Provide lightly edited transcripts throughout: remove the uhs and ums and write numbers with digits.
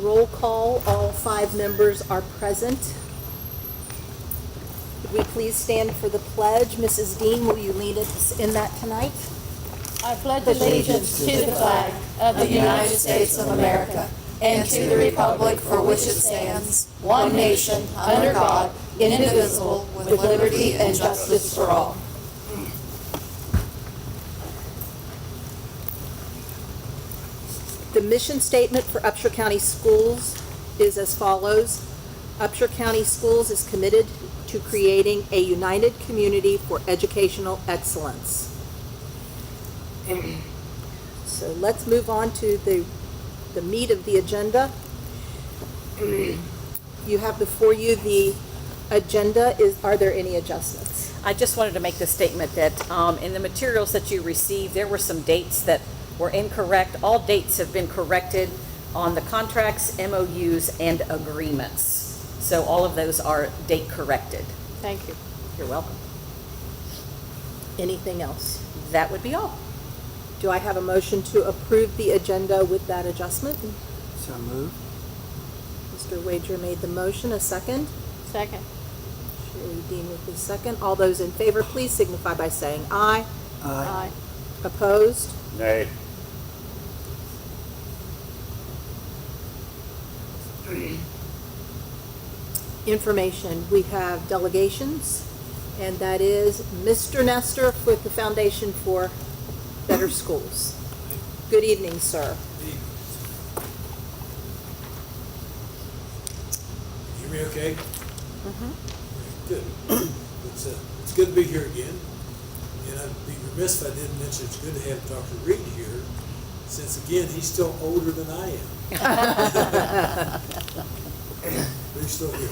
roll call. All 5 members are present. Would we please stand for the pledge? Mrs. Dean, will you lead us in that tonight? I pledge allegiance to the flag of the United States of America and to the republic for which it stands, one nation, under God, indivisible, with liberty and justice for all. The mission statement for Upshur County Schools is as follows. Upshur County Schools is committed to creating a united community for educational excellence. So let's move on to the meat of the agenda. You have before you the agenda. Are there any adjustments? I just wanted to make the statement that in the materials that you received, there were some dates that were incorrect. All dates have been corrected on the contracts, MOUs, and agreements. So all of those are date corrected. Thank you. You're welcome. Anything else? That would be all. Do I have a motion to approve the agenda with that adjustment? So moved. Mr. Wager made the motion. A second? Second. Sherry Dean with the second. All those in favor, please signify by saying aye. Aye. Opposed? Nay. Information. We have delegations, and that is Mr. Nestor with the Foundation for Better Schools. Good evening, sir. Hear me okay? Mm-hmm. Good. It's good to be here again. And I'd be remiss if I didn't mention it's good to have Dr. Reed here, since again, he's still older than I am. But he's still here.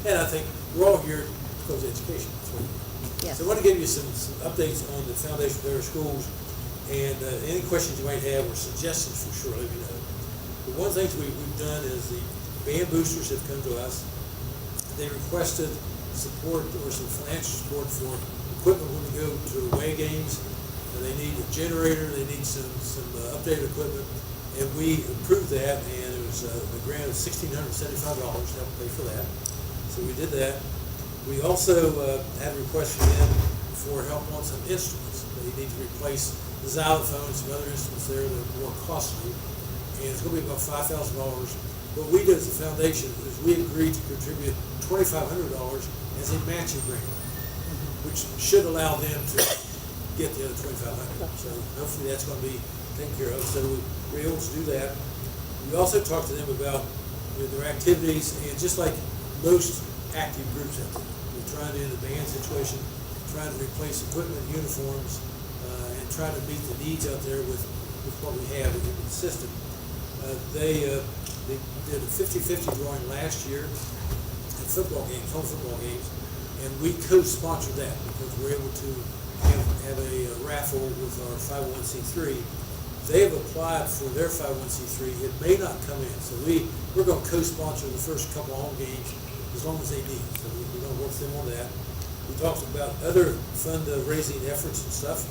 And I think we're all here because of education. Yes. So I want to give you some updates on the Foundation for Better Schools, and any questions you might have or suggestions for sure, let me know. But one of the things we've done is the band boosters have come to us. They requested support or some financial support for equipment when we go to away games. And they need a generator, they need some updated equipment, and we approved that, and it was a grant of $1,675 to help pay for that. So we did that. We also had a request from them for help on some instruments. They need to replace the xylophone and some other instruments there that are more costly, and it's going to be about $5,000. What we did as a foundation is we agreed to contribute $2,500 as a matching grant, which should allow them to get the other $2,500. So hopefully that's going to be taken care of. So we're able to do that. We also talked to them about their activities, and just like most active groups out there, we're trying to, in the band situation, trying to replace equipment, uniforms, and trying to meet the needs out there with what we have in the system. They did a 50-50 drawing last year at football games, home football games, and we co-sponsored that because we're able to have a raffle with our 501c3. They have applied for their 501c3. It may not come in, so we're going to co-sponsor the first couple of home games as long as they need. So we're going to work with them on that. We talked about other fundraising efforts and stuff,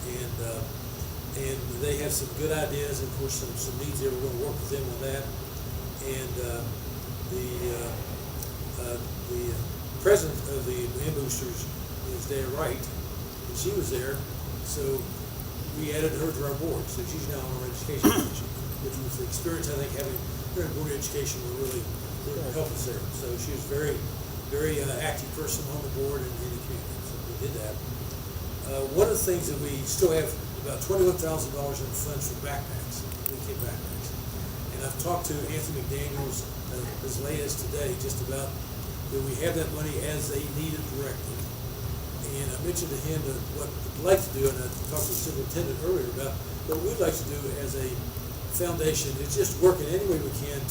and they have some good ideas, and of course some needs there. We're going to work with them on that. And the president of the band boosters is Dan Wright, and she was there, so we added her to our board. So she's now on our education commission, which was the experience I think having her in board of education will really help us there. So she was very, very active person on the board and in the community. So we did that. One of the things that we still have about $21,000 in funds for backpacks, weekend backpacks. And I've talked to Anthony McDaniels as late as today just about that we have that money as they need it directly. And I mentioned to him that what we'd like to do, and I talked to the superintendent earlier about what we'd like to do as a foundation is just work in any way we can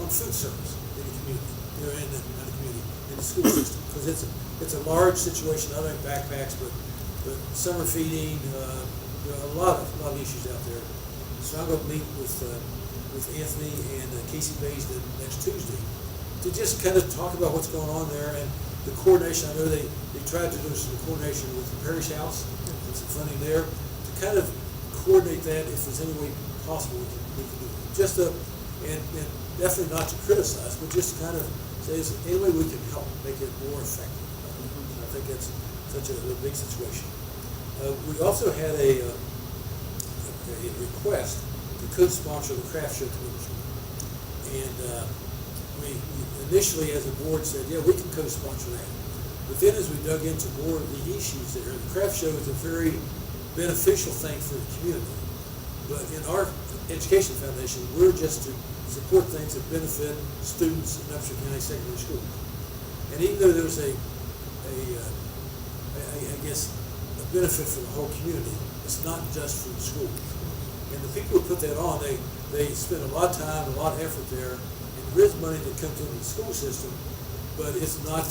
on food service in the community, in the school system, because it's a large situation, not only backpacks, but summer feeding, a lot of issues out there. So I'm going to meet with Anthony and Casey Bays next Tuesday to just kind of talk about what's going on there and the coordination. I know they tried to do some coordination with the parish house and some funding there to kind of coordinate that if there's any way possible we can do it. And definitely not to criticize, but just to kind of say, is there any way we can help make it more effective? And I think that's such a big situation. We also had a request to co-sponsor the craft show committee. And we initially, as a board, said, yeah, we can co-sponsor that. But then as we dug into more of the issues there, the craft show is a very beneficial thing for the community. But in our education foundation, we're just to support things that benefit students in Upshur County Secondary School. And even though there's I guess, a benefit for the whole community, it's not just for the school. And the people who put that on, they spend a lot of time, a lot of effort there, and there is money that comes into the school system, but it's not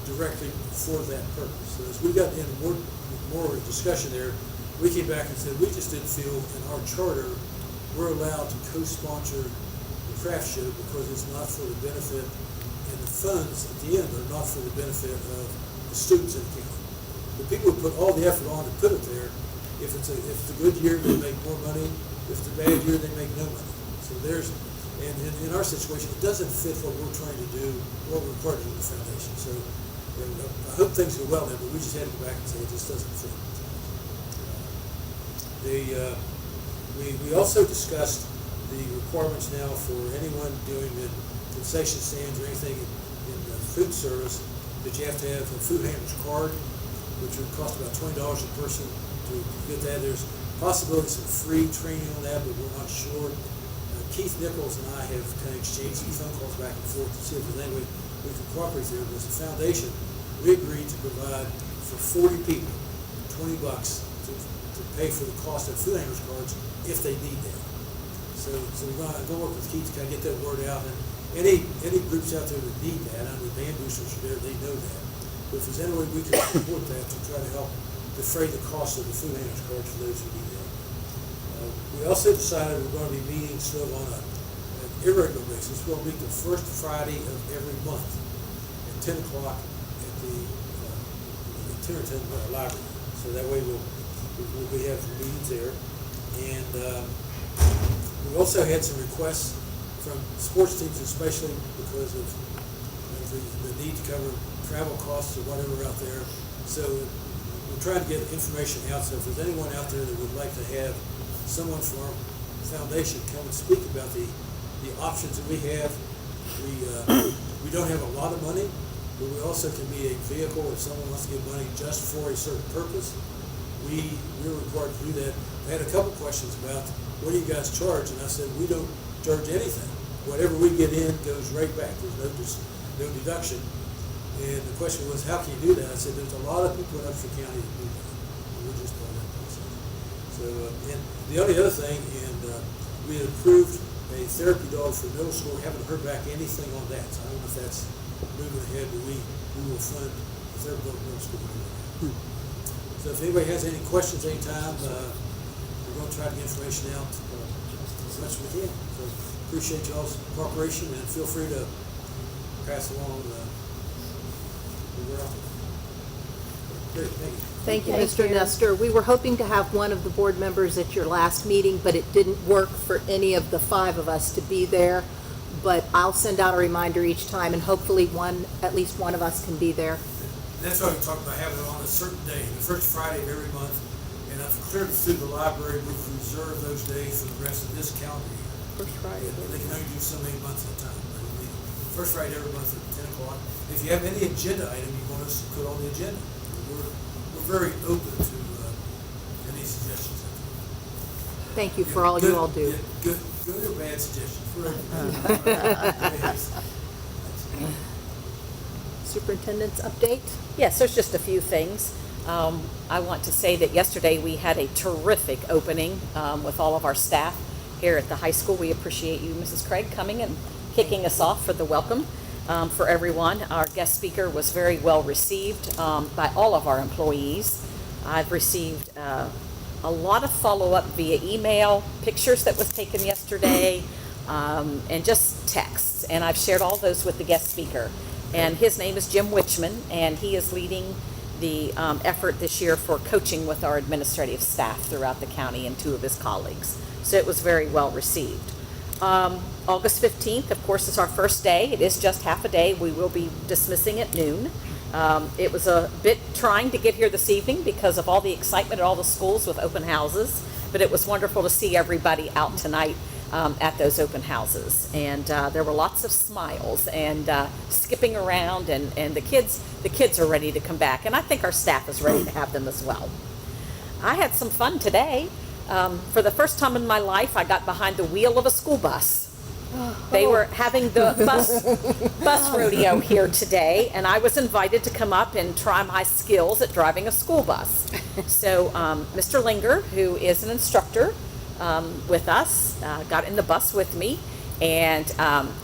directly for that purpose. So as we got into more discussion there, we came back and said, we just didn't feel in our charter we're allowed to co-sponsor the craft show because it's not for the benefit, and the funds at the end are not for the benefit of the students in the county. The people who put all the effort on to put it there, if it's a good year, they make more money. If it's a bad year, they make no money. So and in our situation, it doesn't fit what we're trying to do, what we're required to do in the foundation. So I hope things go well there, but we just had to go back and say it just doesn't fit. We also discussed the requirements now for anyone doing the concession stands or anything in the food service that you have to have a food handler's card, which would cost about $20 a person to get that. There's possibilities of free training on that, but we're not sure. Keith Nichols and I have kind of exchanged some phone calls back and forth to see if there's any way we can cooperate there. But as a foundation, we agreed to provide for 40 people $20 to pay for the cost of food handlers cards if they need that. So we're going to work with Keith to kind of get that word out. And any groups out there that need that, I mean, the band boosters are there, they know that. But if there's any way we can support that to try to help defray the cost of the food handlers cards for those who need that. We also decided we're going to be meeting sort of on an irregular basis. We'll meet the first Friday of every month at 10 o'clock at the Tennyson Library. So that way we'll have some meetings there. And we also had some requests from sports teams, especially because of the need to cover travel costs or whatever out there. So we're trying to get information out. So if there's anyone out there that would like to have someone from our foundation come and speak about the options that we have. We don't have a lot of money, but we also can be a vehicle if someone wants to give money just for a certain purpose. We're required to do that. I had a couple questions about what do you guys charge, and I said we don't charge anything. Whatever we get in goes right back. There's no deduction. And the question was, how can you do that? I said there's a lot of people in Upshur County that do that. And we're just part of that process. So, and the only other thing, we had approved a therapy dog for middle school. We haven't heard back anything on that, so I don't know if that's moving ahead, but we will fund the therapy dog for middle school. So if anybody has any questions anytime, we're going to try to get information out as much as we can. So appreciate y'all's cooperation, and feel free to pass along Great, thank you. Thank you, Mr. Nestor. We were hoping to have one of the board members at your last meeting, but it didn't work for any of the 5 of us to be there. But I'll send out a reminder each time, and hopefully at least one of us can be there. And that's why we talked about having it on a certain day, the first Friday of every month. And I've cleared it through the library. We've reserved those days for the rest of this calendar year. First Friday. They can only do so many months at a time. First Friday every month at 10 o'clock. If you have any agenda item you want us to put on the agenda, we're very open to any suggestions. Thank you for all you all do. Good or bad suggestions. Superintendent's update? Yes, there's just a few things. I want to say that yesterday we had a terrific opening with all of our staff here at the high school. We appreciate you, Mrs. Craig, coming and kicking us off for the welcome for everyone. Our guest speaker was very well received by all of our employees. I've received a lot of follow-up via email, pictures that was taken yesterday, and just texts. And I've shared all those with the guest speaker. And his name is Jim Witchman, and he is leading the effort this year for coaching with our administrative staff throughout the county and 2 of his colleagues. So it was very well received. August 15th, of course, is our first day. It is just half a day. We will be dismissing at noon. It was a bit trying to get here this evening because of all the excitement at all the schools with open houses, but it was wonderful to see everybody out tonight at those open houses. And there were lots of smiles and skipping around, and the kids are ready to come back, and I think our staff is ready to have them as well. I had some fun today. For the first time in my life, I got behind the wheel of a school bus. They were having the bus rodeo here today, and I was invited to come up and try my skills at driving a school bus. So Mr. Linger, who is an instructor with us, got in the bus with me, and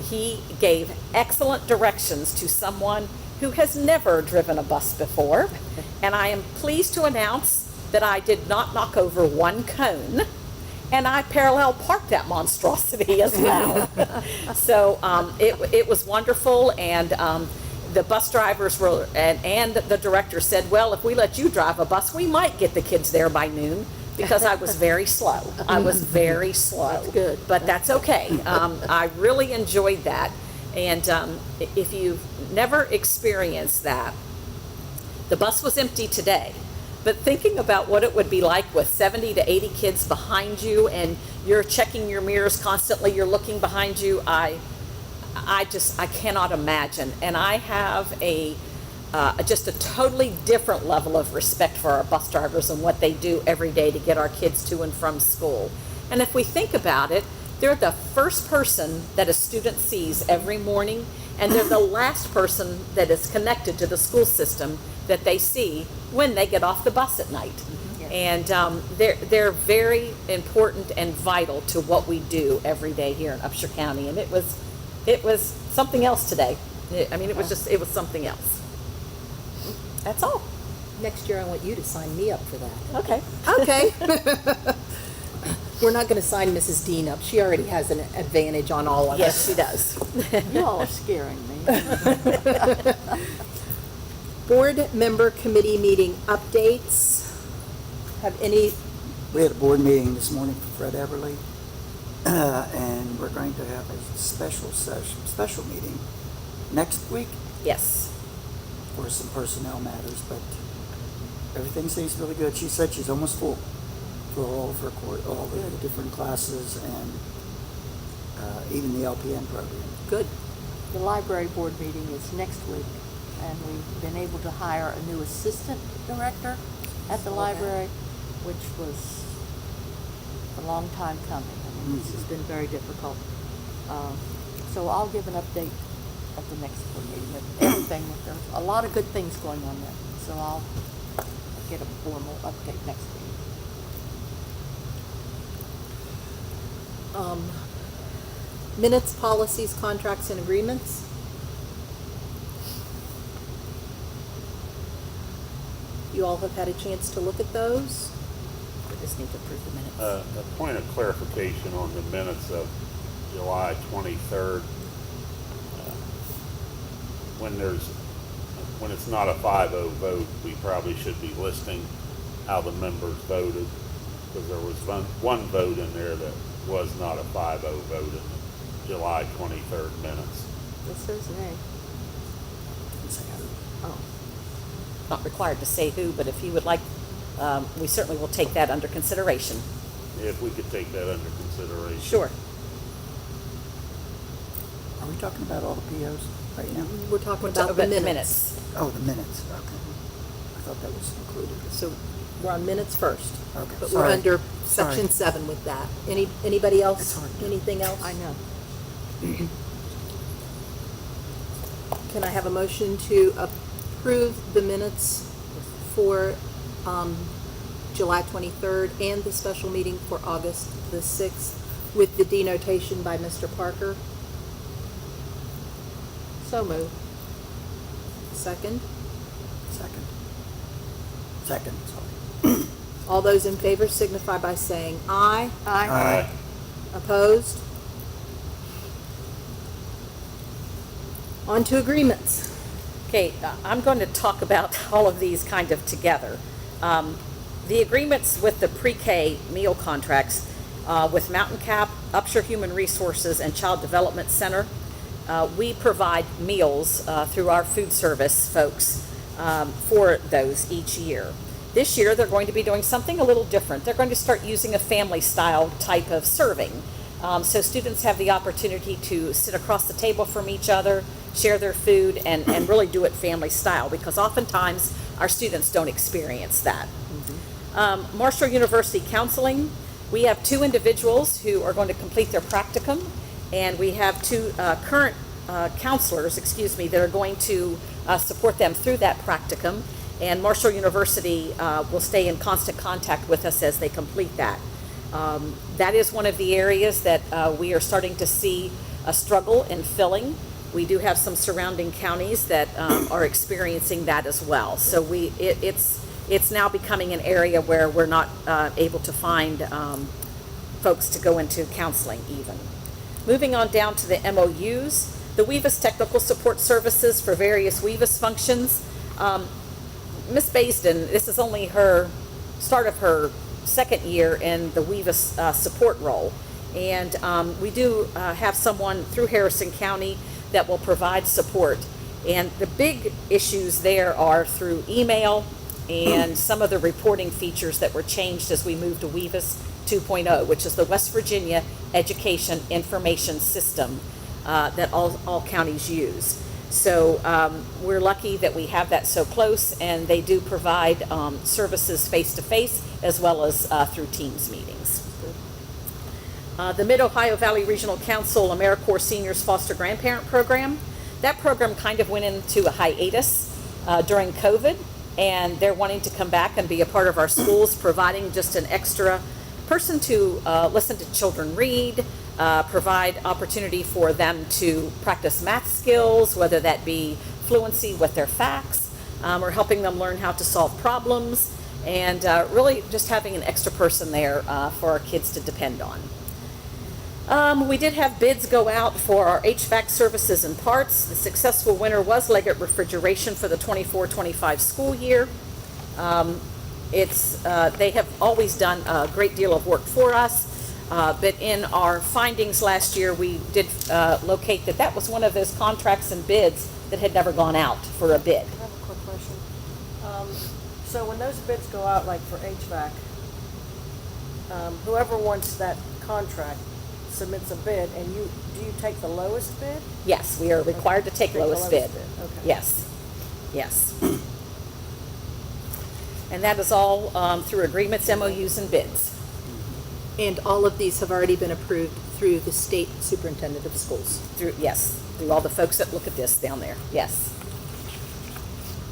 he gave excellent directions to someone who has never driven a bus before. And I am pleased to announce that I did not knock over one cone, and I parallel parked that monstrosity as well. So it was wonderful, and the bus drivers were, and the director said, well, if we let you drive a bus, we might get the kids there by noon, because I was very slow. I was very slow. That's good. But that's okay. I really enjoyed that. And if you've never experienced that, the bus was empty today. But thinking about what it would be like with 70 to 80 kids behind you, and you're checking your mirrors constantly, you're looking behind you, I cannot imagine. And I have just a totally different level of respect for our bus drivers and what they do every day to get our kids to and from school. And if we think about it, they're the first person that a student sees every morning, and they're the last person that is connected to the school system that they see when they get off the bus at night. And they're very important and vital to what we do every day here in Upshur County. And it was something else today. It was something else. That's all. Next year, I want you to sign me up for that. Okay. Okay. We're not going to sign Mrs. Dean up. She already has an advantage on all of Yes, us. she does. You all are scaring me. Board member committee meeting updates. Have any? We had a board meeting this morning for Fred Everly, and we're going to have a special meeting next week Yes. for some personnel matters, but everything seems really good. She said she's almost full for all of her all the different classes, and even the LPN program. Good. The library board meeting is next week, and we've been able to hire a new assistant director at the library, which was a long time coming. This has been very difficult. So I'll give an update at the next board meeting of everything. There's a lot of good things going on there, so I'll get a formal update next week. Minutes, policies, contracts, and agreements. You all have had a chance to look at those. We just need to approve the minutes. A point of clarification on the minutes of July 23rd. When it's not a 5-0 vote, we probably should be listing how the members voted, because there was one vote in there that was not a 5-0 vote in the July 23rd minutes. It says nay. Oh. Not required to say who, but if you would like, we certainly will take that under consideration. If we could take that under consideration. Sure. Are we talking about all the POs right now? We're talking about the minutes. Oh, the minutes, okay. I thought that was included. So we're on minutes first. Okay, But sorry. we're under Sorry. section 7 with that. Anybody else? It's hard. Anything else? I know. Can I have a motion to approve the minutes for July 23rd and the special meeting for August the 6th with the denotation by Mr. Parker? So moved. Second. Second, sorry. All those in favor signify by saying aye. Aye. Opposed? On to agreements. Okay, I'm going to talk about all of these kind of together. The agreements with the pre-K meal contracts, with Mountain Cap, Upshur Human Resources, and Child Development Center. We provide meals through our food service folks for those each year. This year, they're going to be doing something a little different. They're going to start using a family-style type of serving. So students have the opportunity to sit across the table from each other, share their food, and really do it family-style, because oftentimes our students don't experience that. Marshall University Counseling, we have 2 individuals who are going to complete their practicum, and we have 2 current counselors, that are going to support them through that practicum, and Marshall University will stay in constant contact with us as they complete that. That is one of the areas that we are starting to see a struggle in filling. We do have some surrounding counties that are experiencing that as well. So it's now becoming an area where we're not able to find folks to go into counseling even. Moving on down to the MOUs, the WEVAS Technical Support Services for various WEVAS functions. Ms. Baisden, this is only her start of her second year in the WEVAS support role. And we do have someone through Harrison County that will provide support. And the big issues there are through email and some of the reporting features that were changed as we moved to WEVAS 2.0, which is the West Virginia Education Information System that all counties use. So we're lucky that we have that so close, and they do provide services face-to-face as well as through Teams meetings. The Mid-Ohio Valley Regional Council AmeriCorps Seniors Foster Grandparent Program, that program kind of went into a hiatus during COVID, and they're wanting to come back and be a part of our schools, providing just an extra person to listen to children read, provide opportunity for them to practice math skills, whether that be fluency with their facts, or helping them learn how to solve problems, and really just having an extra person there for our kids to depend on. We did have bids go out for our HVAC services and parts. The successful winner was Leggett Refrigeration for the 24-25 school year. They have always done a great deal of work for us, but in our findings last year, we did locate that was one of those contracts and bids that had never gone out for a bid. I have a quick question. So when those bids go out, like for HVAC, whoever wants that contract submits a bid, and do you take the lowest bid? Yes, we are required to take lowest bid. Okay. Yes, yes. And that is all through agreements, MOUs, and bids. And all of these have already been approved through the state superintendent of schools. Through all the folks that look at this down there, yes.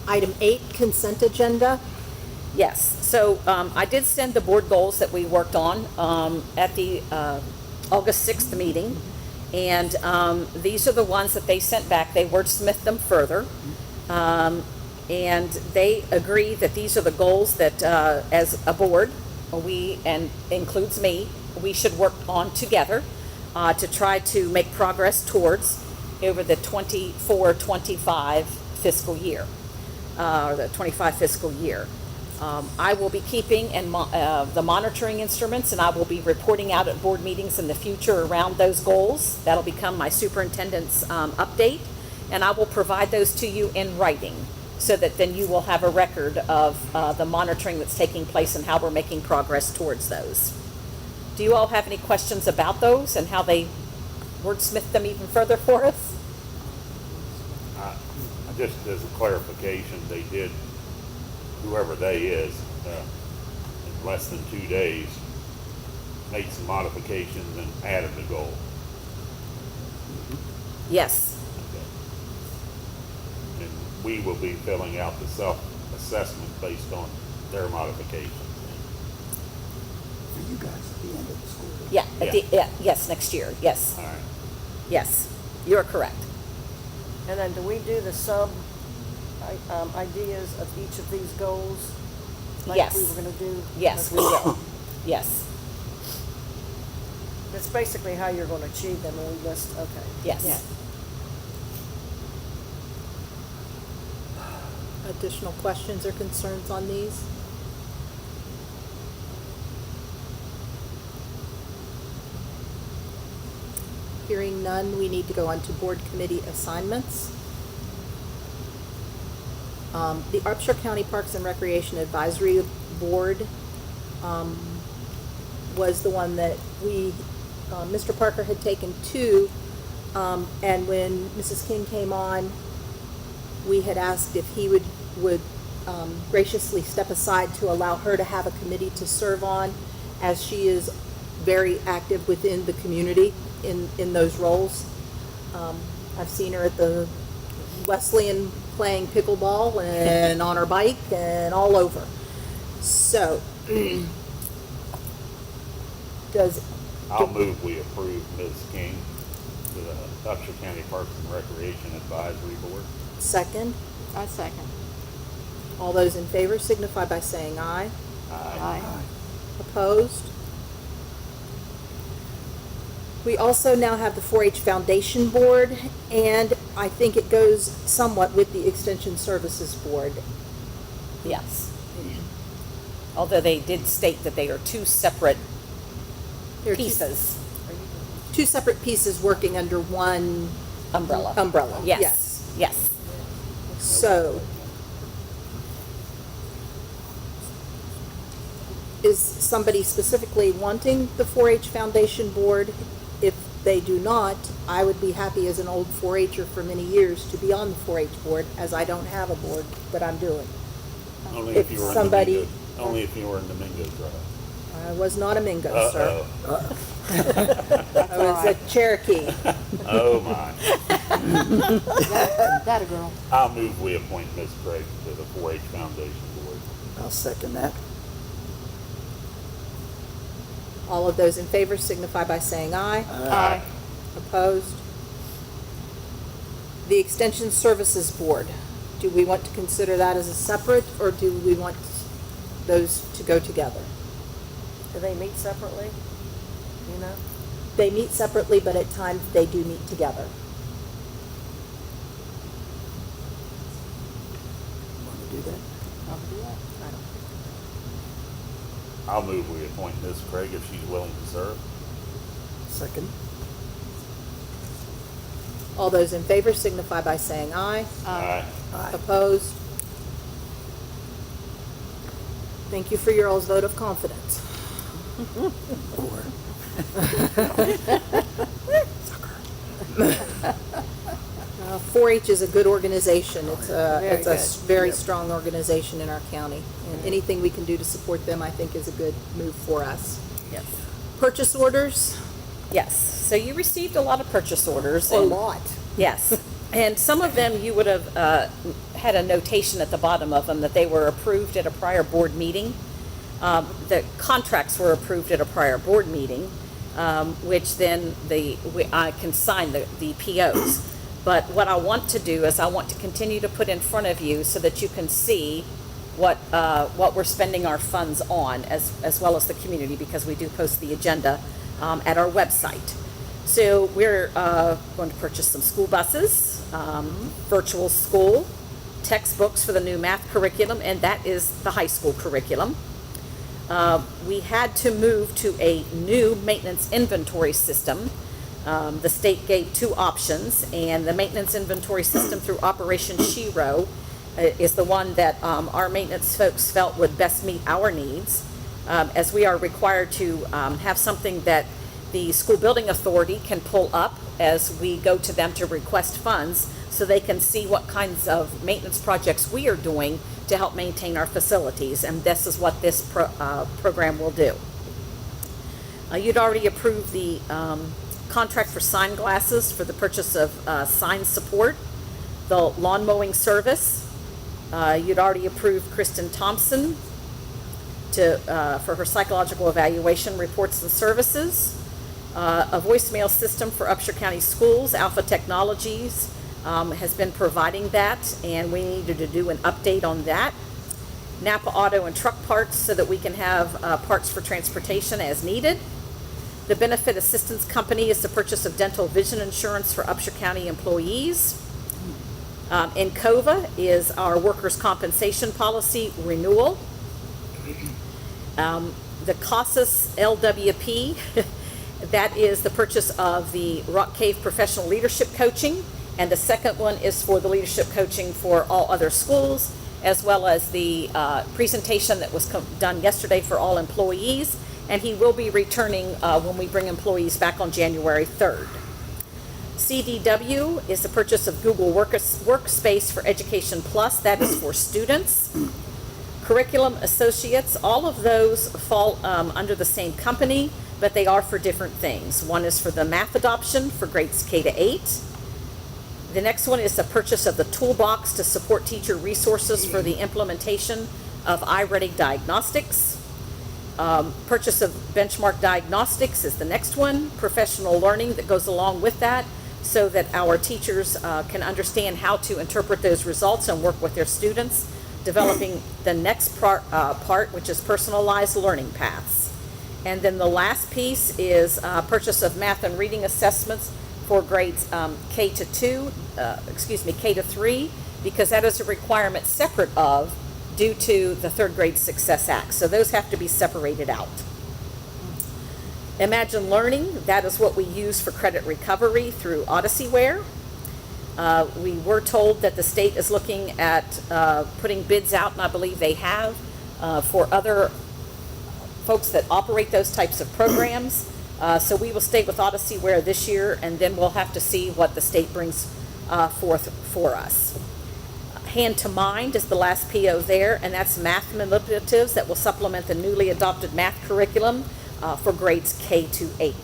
Item 8, consent agenda. Yes, so I did send the board goals that we worked on at the August 6th meeting, and these are the ones that they sent back. They wordsmithed them further, and they agree that these are the goals that as a board, and includes me, we should work on together to try to make progress towards over the 24-25 fiscal year, or the 25 fiscal year. I will be keeping the monitoring instruments, and I will be reporting out at board meetings in the future around those goals. That'll become my superintendent's update, and I will provide those to you in writing so that then you will have a record of the monitoring that's taking place and how we're making progress towards those. Do you all have any questions about those and how they wordsmith them even further for us? Just as a clarification, they did, whoever they is, in less than 2 days, made some modifications and added the goal. Yes. Okay. And we will be filling out the self-assessment based on their modifications. For you guys at the end of the school year. Yes, next year, yes. All right. Yes, you're correct. And then do we do the ideas of each of these goals? Like Yes. we were gonna do? Yes, we will. Yes, That's basically how you're gonna achieve them, and we list, okay. yes. Yeah. Additional questions or concerns on these? Hearing none, we need to go on to board committee assignments. The Upshur County Parks and Recreation Advisory Board was the one that Mr. Parker had taken to, and when Mrs. King came on, we had asked if he would graciously step aside to allow her to have a committee to serve on, as she is very active within the community in those roles. I've seen her at the Wesleyan playing pickleball and on her bike and all over. So, I'll move we approve Ms. King to the Upshur County Parks and Recreation Advisory Board. second, I second. all those in favor signify by saying aye. Aye. Opposed? We also now have the 4-H Foundation Board, and I think it goes somewhat with the Extension Services Board. Yes. Although they did state that they are two separate They're pieces. Two separate pieces working under one Umbrella. umbrella. Yes, yes. So, is somebody specifically wanting the 4-H Foundation Board? If they do not, I would be happy as an old 4-H'er for many years to be on the 4-H board, as I don't have a board that I'm doing. Only If if you were somebody- in the Mingo, only if you were in the Mingo tribe. I was not a Mingo, sir. Uh-oh. I was a Cherokee. Oh, my. That a girl. I'll move we appoint Ms. Craig to the 4-H Foundation Board. I'll second that. All of those in favor signify by saying aye. Aye. Opposed? The Extension Services Board, do we want to consider that as a separate, or do we want those to go together? Do they meet separately? You know? They meet separately, but at times they do meet together. Want to do that? I'll do that. I'll move we appoint Ms. Craig if she's willing to serve. Second. All those in favor signify by saying aye. Aye. Aye. Opposed? Thank you for your all's vote of confidence. Or 4-H is a good organization. It's Very a good. very strong organization in our county. And anything we can do to support them, I think, is a good move for us. Yes. Purchase orders? Yes. So you received a lot of purchase orders. A and- lot. Yes. And some of them, you would have had a notation at the bottom of them that they were approved at a prior board meeting. The contracts were approved at a prior board meeting, which then I can sign the POs. But what I want to do is I want to continue to put in front of you so that you can see what we're spending our funds on, as well as the community, because we do post the agenda at our website. So we're going to purchase some school buses, virtual school, textbooks for the new math curriculum, and that is the high school curriculum. We had to move to a new maintenance inventory system. The state gave two options, and the maintenance inventory system through Operation Shiro is the one that our maintenance folks felt would best meet our needs, as we are required to have something that the school building authority can pull up as we go to them to request funds, so they can see what kinds of maintenance projects we are doing to help maintain our facilities, and this is what this program will do. You'd already approved the contract for sign glasses for the purchase of sign support, the lawn mowing service. You'd already approved Kristen Thompson for her psychological evaluation reports and services. A voicemail system for Upshur County Schools. Alpha Technologies has been providing that, and we needed to do an update on that. Napa Auto and Truck Parts, so that we can have parts for transportation as needed. The Benefit Assistance Company is the purchase of dental vision insurance for Upshur County employees. Encova is our workers' compensation policy renewal. The CASAS LWP, That is the purchase of the Rock Cave Professional Leadership Coaching, and the second one is for the leadership coaching for all other schools, as well as the presentation that was done yesterday for all employees, and he will be returning when we bring employees back on January 3rd. CDW is the purchase of Google Workspace for Education Plus. That is for students. Curriculum Associates, all of those fall under the same company, but they are for different things. One is for the math adoption for grades K to 8. The next one is the purchase of the toolbox to support teacher resources for the implementation of iReady diagnostics. Purchase of benchmark diagnostics is the next one. Professional learning that goes along with that, so that our teachers can understand how to interpret those results and work with their students. Developing the next part, which is personalized learning paths. And then the last piece is purchase of math and reading assessments for grades K to 3, because that is a requirement separate of due to the Third Grade Success Act. So those have to be separated out. Imagine Learning, that is what we use for credit recovery through Odysseyware. We were told that the state is looking at putting bids out, and I believe they have, for other folks that operate those types of programs. So we will stay with Odysseyware this year, and then we'll have to see what the state brings forth for us. Hand to Mind is the last PO there, and that's math manipulatives that will supplement the newly adopted math curriculum for grades K to 8.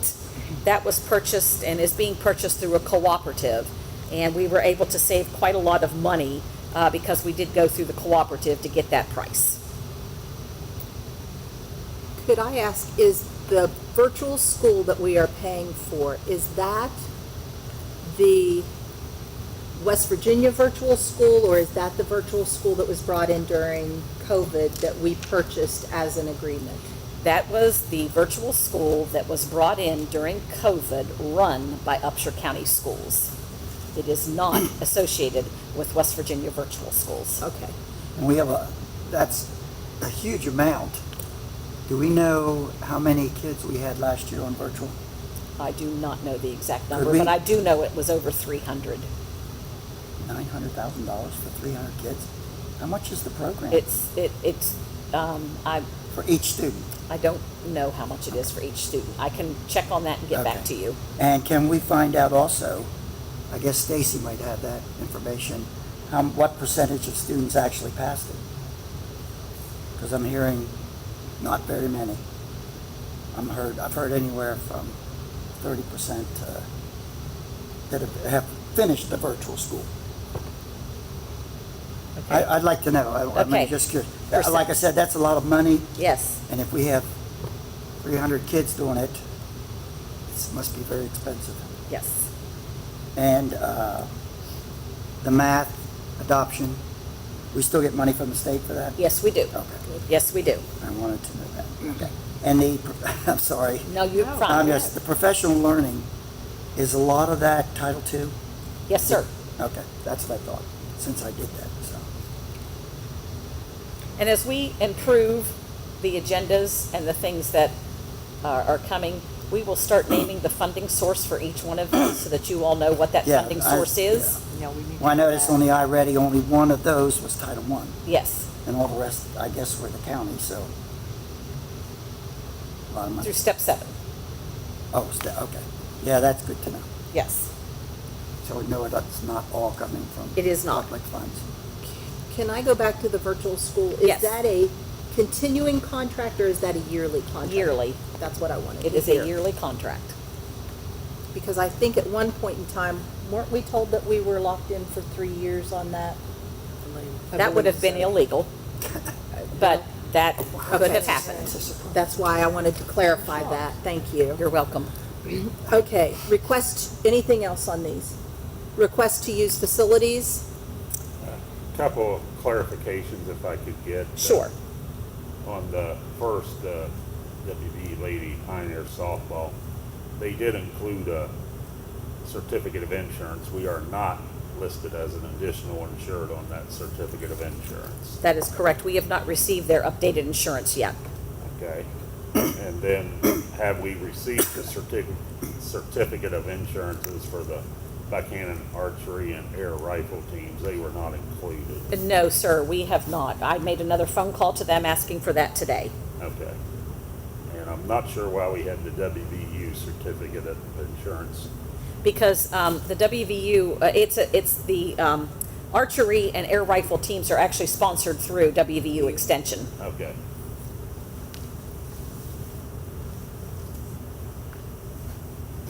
That was purchased and is being purchased through a cooperative, and we were able to save quite a lot of money because we did go through the cooperative to get that price. Could I ask, is the virtual school that we are paying for, is that the West Virginia virtual school, or is that the virtual school that was brought in during COVID that we purchased as an agreement? That was the virtual school that was brought in during COVID, run by Upshur County Schools. It is not associated with West Virginia virtual schools. Okay. And we have that's a huge amount. Do we know how many kids we had last year on virtual? I do not know the exact Could number, we- but I do know it was over 300. $900,000 for 300 kids? How much is the program? For each student? I don't know how much it is for each student. I can check on that and get back Okay. to you. And can we find out also, I guess Stacy might have that information, what percentage of students actually passed it? Because I'm hearing not very many. I've heard anywhere from 30% that have finished the virtual school. Okay. I'd like to know. I'm Okay. just curious. Percent. Like I said, that's a lot of money, Yes. and if we have 300 kids doing it, it must be very expensive. Yes. And the math adoption, we still get money from the state for that? Yes, we do. Okay, Yes, we do. I wanted to know that. Okay. And I'm sorry, No, you're fine. the professional learning, is a lot of that Title II? Yes, sir. Okay, that's what I thought, since I did that, so. And as we improve the agendas and the things that are coming, we will start naming the funding source for each one of these so that you all know what that Yeah, funding source is. Yeah, we need to Well, I do noticed that. on the iReady, only one of those was Title I, Yes, and all the rest, I guess, were the county, so. A lot of money. through step 7. Oh, okay. Yeah, that's good to know. Yes, So we know that's not all coming from. It is not. Public funds. Can I go back to the virtual school? Yes. Is that a continuing contract or is that a yearly contract? yearly. That's what I wanted It to is hear. a yearly contract. Because I think at one point in time, weren't we told that we were locked in for 3 years on that? I That would believe have been so. illegal, but that could Okay. have happened. That's why I wanted to clarify that. Thank you. You're welcome. Okay, anything else on these? Request to use facilities? Couple of clarifications if I could get. Sure. On the first WV Lady Pioneer Softball, they did include a certificate of insurance. We are not listed as an additional insured on that certificate of insurance. That is correct. We have not received their updated insurance yet. Okay. And then have we received the certificate of insurances for the Buchanan archery and air rifle teams? They were not included. No, sir, we have not. I made another phone call to them asking for that today. Okay. And I'm not sure why we had the WVU certificate of insurance. Because the WVU, it's the archery and air rifle teams are actually sponsored through WVU Extension. Okay.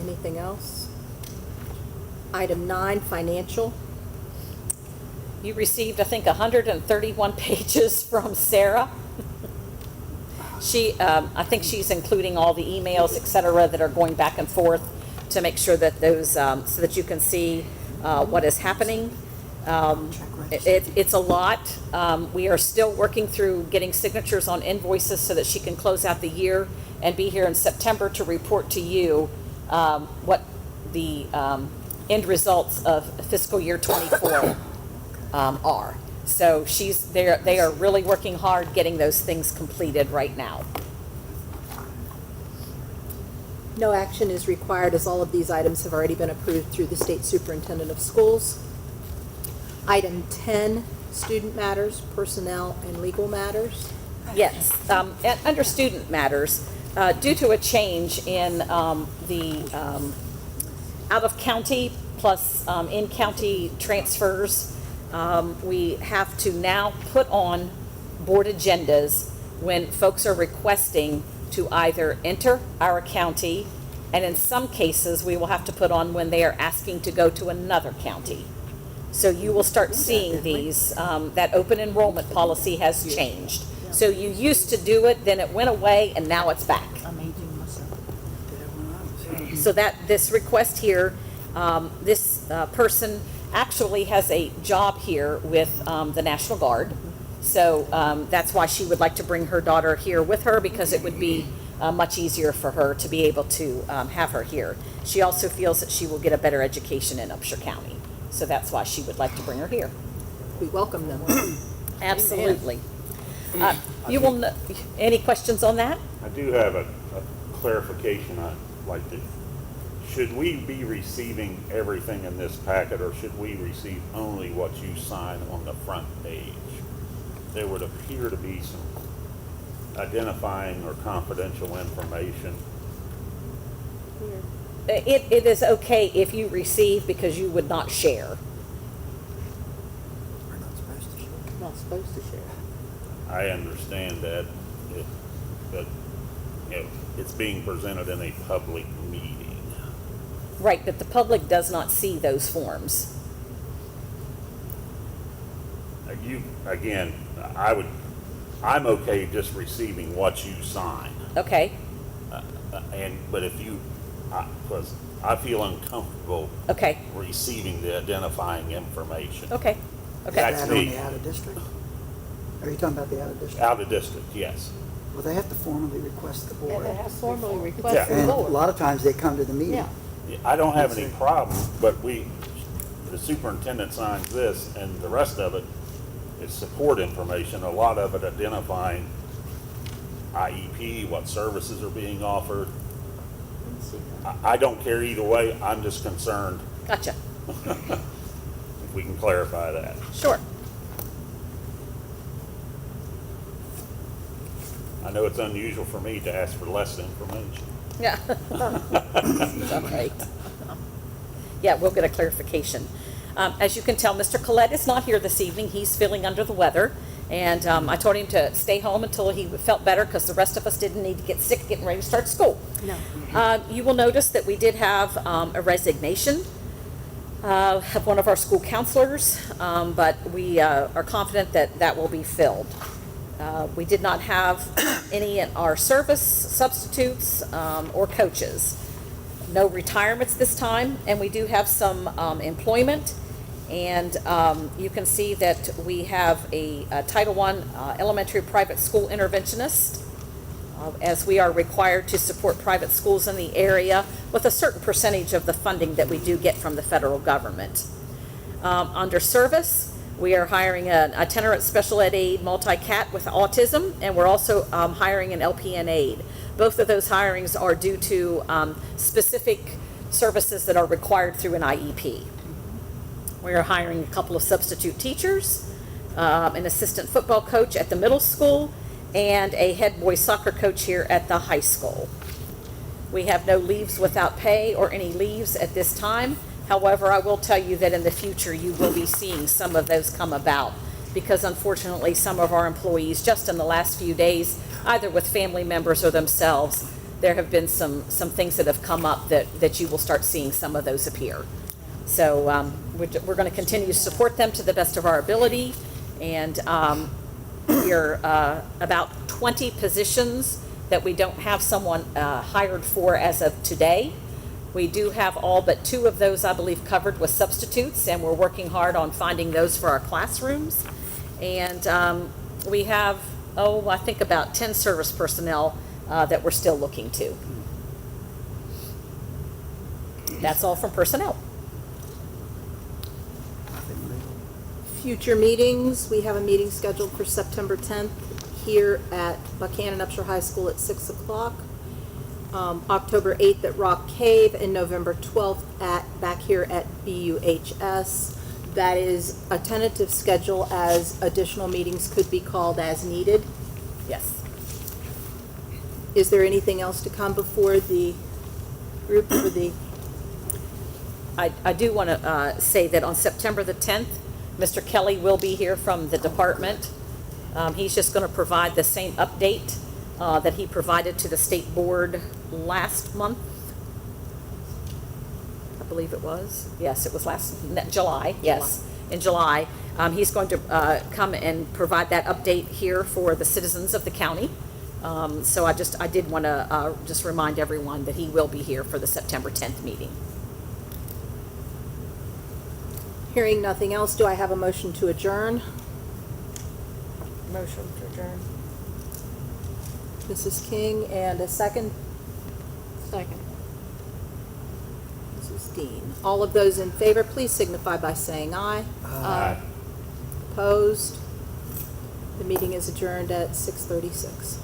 Anything else? Item 9, financial. You received, I think, 131 pages from Sarah. I think she's including all the emails, et cetera, that are going back and forth to make sure that those, so that you can see what is happening. It's a lot. We are still working through getting signatures on invoices so that she can close out the year and be here in September to report to you what the end results of fiscal year 24 are. So they are really working hard getting those things completed right now. No action is required as all of these items have already been approved through the State Superintendent of Schools. Item 10, student matters, personnel, and legal matters. Yes, under student matters, due to a change in the out-of-county plus in-county transfers, we have to now put on board agendas when folks are requesting to either enter our county, and in some cases, we will have to put on when they are asking to go to another county. So you will start seeing these, that open enrollment policy has changed. So you used to do it, then it went away, and now it's back. I'm aging myself. Did it when I was young. So that, this request here, this person actually has a job here with the National Guard. So that's why she would like to bring her daughter here with her, because it would be much easier for her to be able to have her here. She also feels that she will get a better education in Upshur County. So that's why she would like to bring her here. We welcome them. Absolutely. You will, any questions on that? I do have a clarification I'd like to. Should we be receiving everything in this packet, or should we receive only what you sign on the front page? There would appear to be some identifying or confidential information. It is okay if you receive, because you would not share. We're not supposed to share. Not supposed to share. I understand that, but it's being presented in a public meeting. Right, but the public does not see those forms. I'm okay just receiving what you sign. Okay, But if you, because I feel uncomfortable okay, receiving the identifying information. okay, okay. That's That on me. the out of district? Are you talking about the out of district? Out of district, yes. Well, they have to formally request the Yeah, board. they have formally Yeah. requested the And a board. lot of times they come to the meeting. Yeah. I don't have any problem, but the superintendent signs this, and the rest of it is support information, a lot of it identifying IEP, what services are being offered. Let's see. I don't care either way, I'm just concerned Gotcha, if we can clarify that. sure. I know it's unusual for me to ask for less information. Yeah. Right. Yeah, we'll get a clarification. As you can tell, Mr. Collette is not here this evening. He's feeling under the weather. And I told him to stay home until he felt better, because the rest of us didn't need to get sick getting ready to start school. No. You will notice that we did have a resignation of one of our school counselors, but we are confident that that will be filled. We did not have any in our service substitutes or coaches. No retirements this time, and we do have some employment. And you can see that we have a Title I elementary private school interventionist, as we are required to support private schools in the area with a certain percentage of the funding that we do get from the federal government. Under service, we are hiring an itinerant special ed aide multi-cat with autism, and we're also hiring an LPN aide. Both of those hirings are due to specific services that are required through an IEP. We are hiring a couple of substitute teachers, an assistant football coach at the middle school, and a head boys soccer coach here at the high school. We have no leaves without pay or any leaves at this time. However, I will tell you that in the future, you will be seeing some of those come about, because unfortunately, some of our employees, just in the last few days, either with family members or themselves, there have been some things that have come up that you will start seeing some of those appear. So we're going to continue to support them to the best of our ability, and we're about 20 positions that we don't have someone hired for as of today. We do have all but 2 of those, I believe, covered with substitutes, and we're working hard on finding those for our classrooms. And we have, I think about 10 service personnel that we're still looking to. That's all from personnel. Nothing legal. Future meetings, we have a meeting scheduled for September 10th here at Buchanan Upshur High School at 6 o'clock. October 8th at Rock Cave, and November 12th back here at BUHS. That is a tentative schedule, as additional meetings could be called as needed. Yes. Is there anything else to come before the group for the? I do want to say that on September the 10th, Mr. Kelly will be here from the department. He's just going to provide the same update that he provided to the state board last month. I believe it was. Yes, it was July. Yes, in July. He's going to come and provide that update here for the citizens of the county. So I did want to just remind everyone that he will be here for the September 10th meeting. Hearing nothing else, do I have a motion to adjourn? Motion to adjourn. Mrs. King, and a second? Second. Mrs. Dean. All of those in favor, please signify by saying aye. Aye. Opposed? The meeting is adjourned at 6:36.